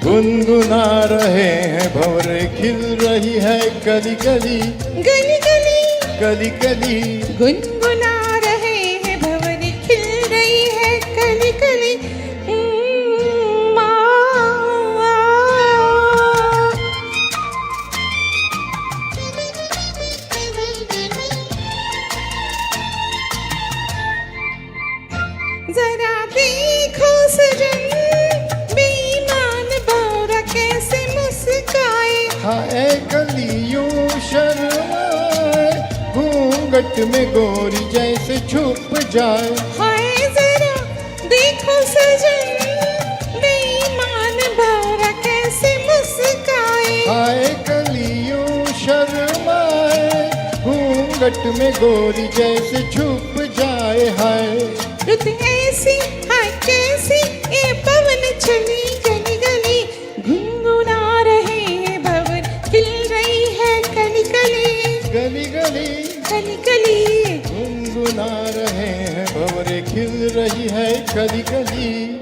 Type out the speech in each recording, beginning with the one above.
गुनगुना रहे हैं भंवरे खिल रही है कली कली गली गली कली कली। गुनगुना रहे हैं भंवरे खिल रही है कली कली। जरा देखो सजन बेईमान भौरा कैसे मुस्काए। हाय कलियों शर्माए घूंघट में गोरी जैसे छुप जाए। हाय जरा देखो सजन बेईमान भौरा कैसे मुस्काए। हाय कलियों शर्माए घूंघट में गोरी जैसे छुप जाए। हाय रुत ऐसी हाय कैसी ये पवन चली गली गली। गुनगुना रहे हैं भंवर खिल रही है कली कली गली गली कली कली। गुनगुना रहे हैं भंवरे खिल रही है कली कली।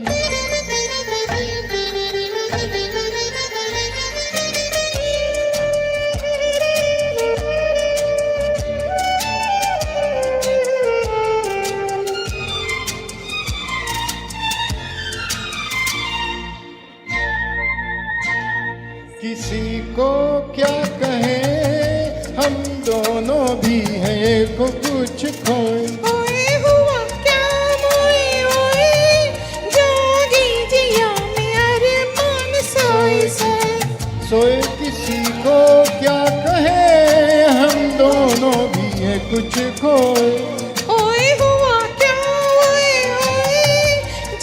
किसी को क्या कहें हम दोनों भी हैं को कुछ खोए। ओए हुआ क्या मोए ओए जागी जिया में अरमान सोए सोए। सोए किसी को क्या कहें हम दोनों भी हैं कुछ खोए। ओए हुआ क्या ओए ओए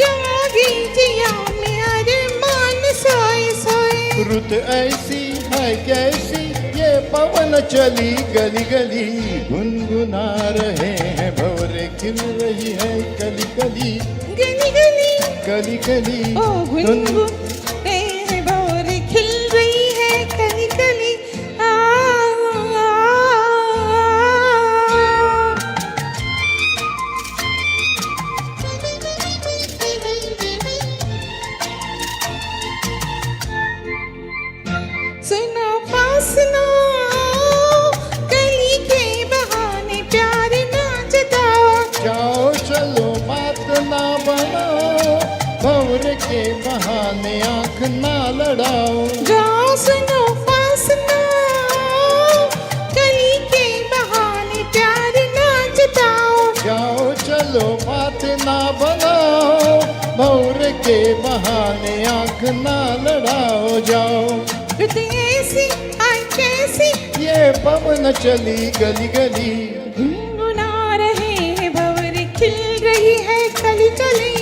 जागी जिया में अरमान सोए सोए। रुत ऐसी है कैसी ये पवन चली गली गली। गुनगुना रहे हैं भंवरे खिल रही है कली कली गली गली कली कली। ओ गुनगुनाते हैं भंवरे खिल रही है कली कली। सुनो पास ना गली के बहाने प्यार ना जताओ। जाओ चलो बात ना बनाओ भंवरे के बहाने आंख ना लड़ाओ। जाओ सुनो पास ना गली के बहाने प्यार ना जताओ। जाओ चलो बात ना बनाओ भंवरे के बहाने आंख ना लड़ाओ। जाओ रुत ऐसी हाय कैसी ये पवन चली गली गली। गुनगुना रहे हैं भंवरे खिल रही है कली कली।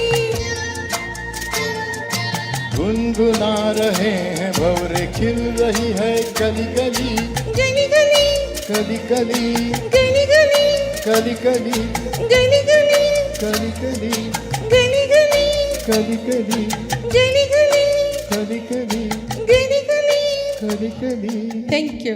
गुनगुना रहे हैं भंवरे खिल रही है कली कली गली गली कली कली गली गली कली कली गली गली कली कली गली गली कली कली गली गली कली कली गली गली। कली कली। Thank you.